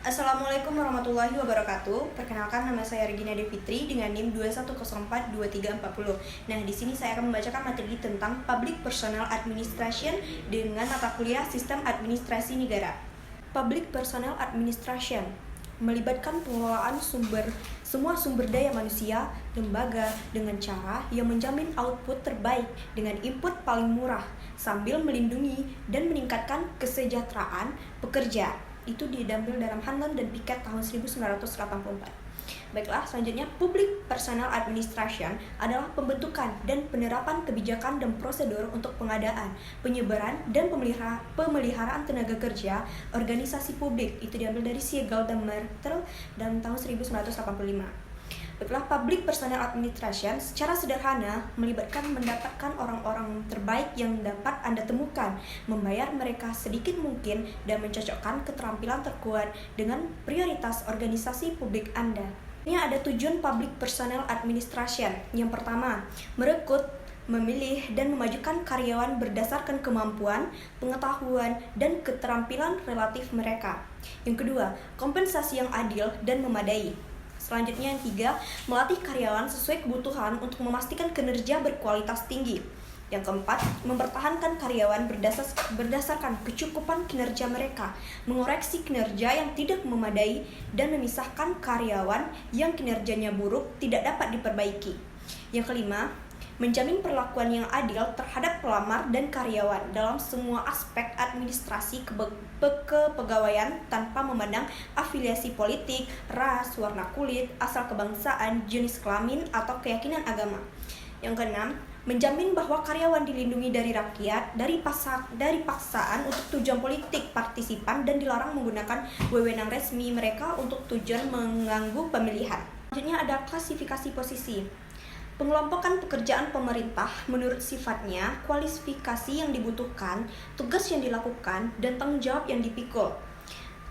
Assalamualaikum warahmatullahi wabarakatuh. Perkenalkan, nama saya Regina Devitri dengan NIM 21042340. Nah, di sini saya akan membacakan materi tentang Public Personnel Administration dengan mata kuliah Sistem Administrasi Negara. Public Personnel Administration melibatkan pengelolaan semua sumber daya manusia, lembaga dengan cara yang menjamin output terbaik dengan input paling murah sambil melindungi dan meningkatkan kesejahteraan pekerja. Itu diambil dalam Hanlon dan Pickett tahun 1984. Baiklah, selanjutnya Public Personnel Administration adalah pembentukan dan penerapan kebijakan dan prosedur untuk pengadaan, penyebaran, dan pemeliharaan tenaga kerja organisasi publik. Itu diambil dari Siegel dan Mertel dalam tahun 1985. Baiklah, Public Personnel Administration secara sederhana mendapatkan orang-orang terbaik yang dapat Anda temukan, membayar mereka sedikit mungkin, dan mencocokkan keterampilan terkuat dengan prioritas organisasi publik Anda. Ini ada tujuan Public Personnel Administration. Yang pertama, merekrut, memilih, dan memajukan karyawan berdasarkan kemampuan, pengetahuan, dan keterampilan relatif mereka. Yang kedua, kompensasi yang adil dan memadai. Selanjutnya yang tiga, melatih karyawan sesuai kebutuhan untuk memastikan kinerja berkualitas tinggi. Yang keempat, mempertahankan karyawan berdasarkan kecukupan kinerja mereka, mengoreksi kinerja yang tidak memadai, dan memisahkan karyawan yang kinerjanya buruk tidak dapat diperbaiki. Yang kelima, menjamin perlakuan yang adil terhadap pelamar dan karyawan dalam semua aspek administrasi kepegawaian tanpa memandang afiliasi politik, ras, warna kulit, asal kebangsaan, jenis kelamin, atau keyakinan agama. Yang keenam, menjamin bahwa karyawan dilindungi dari rakyat, dari paksaan untuk tujuan politik partisipan, dan dilarang menggunakan wewenang resmi mereka untuk tujuan mengganggu pemilihan. Selanjutnya ada klasifikasi posisi. Pengelompokan pekerjaan pemerintah menurut sifatnya, kualifikasi yang dibutuhkan, tugas yang dilakukan, dan tanggung jawab yang dipikul.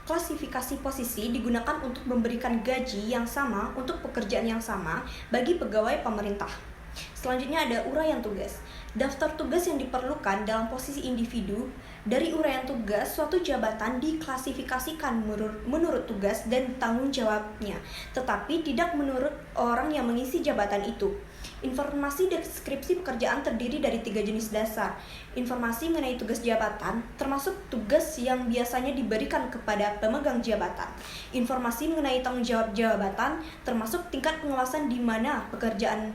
Klasifikasi posisi digunakan untuk memberikan gaji yang sama untuk pekerjaan yang sama bagi pegawai pemerintah. Selanjutnya ada uraian tugas. Daftar tugas yang diperlukan dalam posisi individu. Dari uraian tugas, suatu jabatan diklasifikasikan menurut tugas dan tanggung jawabnya, tetapi tidak menurut orang yang mengisi jabatan itu. Informasi deskripsi pekerjaan terdiri dari 3 jenis dasar. Informasi mengenai tugas jabatan, termasuk tugas yang biasanya diberikan kepada pemegang jabatan. Informasi mengenai tanggung jawab jabatan, termasuk tingkat pengawasan di mana pekerjaan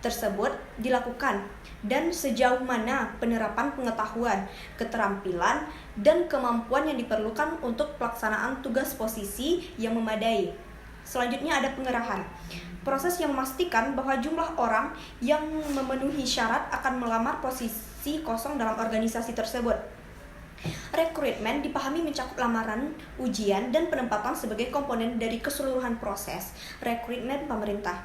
tersebut dilakukan dan sejauh mana penerapan pengetahuan, keterampilan, dan kemampuan yang diperlukan untuk pelaksanaan tugas posisi yang memadai. Selanjutnya ada pengerahan. Proses yang memastikan bahwa jumlah orang yang memenuhi syarat akan melamar posisi kosong dalam organisasi tersebut. Rekrutmen dipahami mencakup lamaran, ujian, dan penempatan sebagai komponen dari keseluruhan proses rekrutmen pemerintah.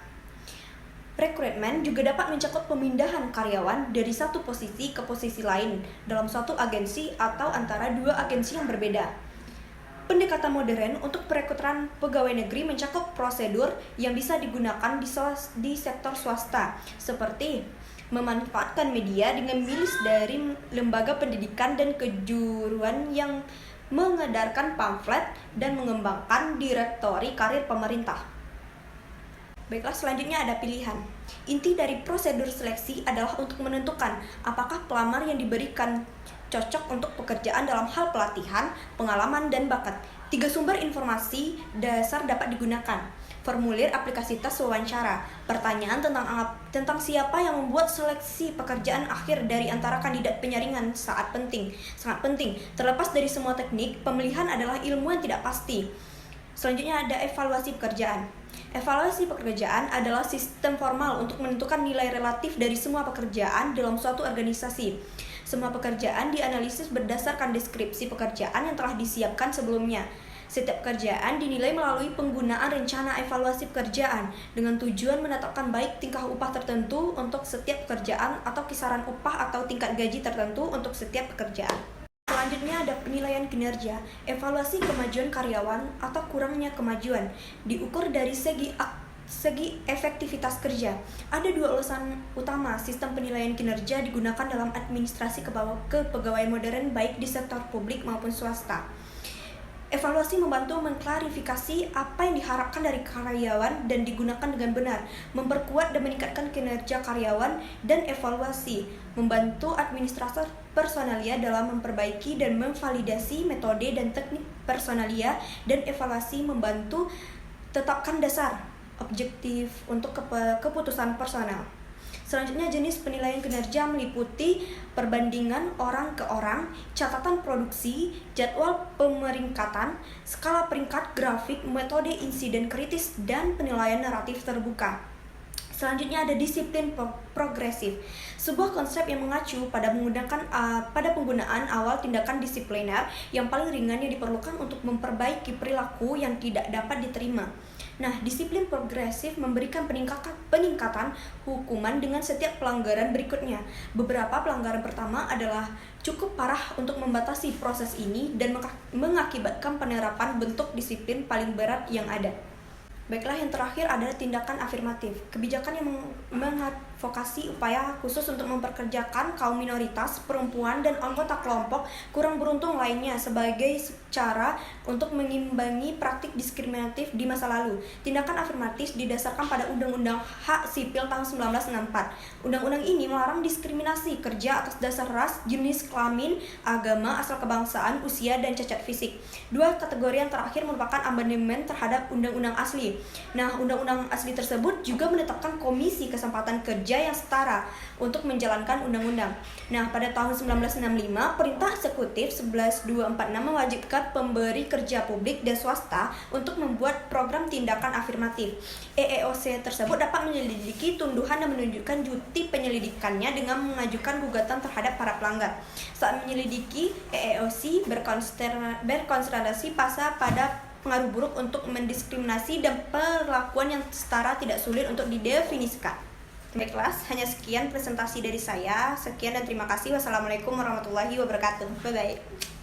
Rekrutmen juga dapat mencakup pemindahan karyawan dari satu posisi ke posisi lain dalam suatu agensi atau antara dua agensi yang berbeda. Pendekatan modern untuk perekrutan pegawai negeri mencakup prosedur yang bisa digunakan di sektor swasta, seperti memanfaatkan media dengan milis dari lembaga pendidikan dan kejuruan yang mengedarkan pamflet dan mengembangkan direktori karir pemerintah. Baiklah, selanjutnya ada pilihan. Inti dari prosedur seleksi adalah untuk menentukan apakah pelamar yang diberikan cocok untuk pekerjaan dalam hal pelatihan, pengalaman, dan bakat. 3 sumber informasi dasar dapat digunakan. Formulir aplikasi tes wawancara, pertanyaan tentang siapa yang membuat seleksi pekerjaan akhir dari antara kandidat penyaringan sangat penting. Terlepas dari semua teknik, pemilihan adalah ilmu yang tidak pasti. Selanjutnya ada evaluasi pekerjaan. Evaluasi pekerjaan adalah sistem formal untuk menentukan nilai relatif dari semua pekerjaan dalam suatu organisasi. Semua pekerjaan dianalisis berdasarkan deskripsi pekerjaan yang telah disiapkan sebelumnya. Setiap pekerjaan dinilai melalui penggunaan rencana evaluasi pekerjaan dengan tujuan menetapkan baik tingkah upah tertentu untuk setiap pekerjaan atau kisaran upah atau tingkat gaji tertentu untuk setiap pekerjaan. Selanjutnya ada penilaian kinerja. Evaluasi kemajuan karyawan atau kurangnya kemajuan diukur dari segi efektivitas kerja. Ada 2 alasan utama sistem penilaian kinerja digunakan dalam administrasi kepegawaian modern baik di sektor publik maupun swasta. Evaluasi membantu mengklarifikasi apa yang diharapkan dari karyawan dan digunakan dengan benar, memperkuat dan meningkatkan kinerja karyawan, dan evaluasi membantu administrator personalia dalam memperbaiki dan memvalidasi metode dan teknik personalia, dan evaluasi membantu tetapkan dasar objektif untuk keputusan personal. Selanjutnya, jenis penilaian kinerja meliputi perbandingan orang ke orang, catatan produksi, jadwal pemeringkatan, skala peringkat grafik, metode insiden kritis, dan penilaian naratif terbuka. Selanjutnya ada disiplin progresif, sebuah konsep yang mengacu pada penggunaan awal tindakan disipliner yang paling ringan yang diperlukan untuk memperbaiki perilaku yang tidak dapat diterima. Nah, disiplin progresif memberikan peningkatan hukuman dengan setiap pelanggaran berikutnya. Beberapa pelanggaran pertama adalah cukup parah untuk membatasi proses ini dan mengakibatkan penerapan bentuk disiplin paling berat yang ada. Baiklah, yang terakhir adalah tindakan afirmatif. Kebijakan yang mengadvokasi upaya khusus untuk memperkerjakan kaum minoritas, perempuan, dan anggota kelompok kurang beruntung lainnya sebagai cara untuk mengimbangi praktik diskriminatif di masa lalu. Tindakan afirmatif didasarkan pada Undang-Undang Hak Sipil tahun 1964. Undang-undang ini melarang diskriminasi kerja atas dasar ras, jenis kelamin, agama, asal kebangsaan, usia, dan cacat fisik. Dua kategori yang terakhir merupakan amandemen terhadap undang-undang asli. Nah, undang-undang asli tersebut juga menetapkan Komisi Kesempatan Kerja yang setara untuk menjalankan undang-undang. Nah, pada tahun 1965, Perintah Eksekutif 11246 mewajibkan pemberi kerja publik dan swasta untuk membuat program tindakan afirmatif. EEOC tersebut dapat menyelidiki tuduhan dan menunjukkan cuti penyelidikannya dengan mengajukan gugatan terhadap para pelanggar. Saat menyelidiki, EEOC berkonsentrasi pada pengaruh buruk untuk mendiskriminasi dan perlakuan yang setara tidak sulit untuk didefinisikan. Baiklah, hanya sekian presentasi dari saya. Sekian dan terima kasih. Wassalamualaikum warahmatullahi wabarakatuh. Bye-bye.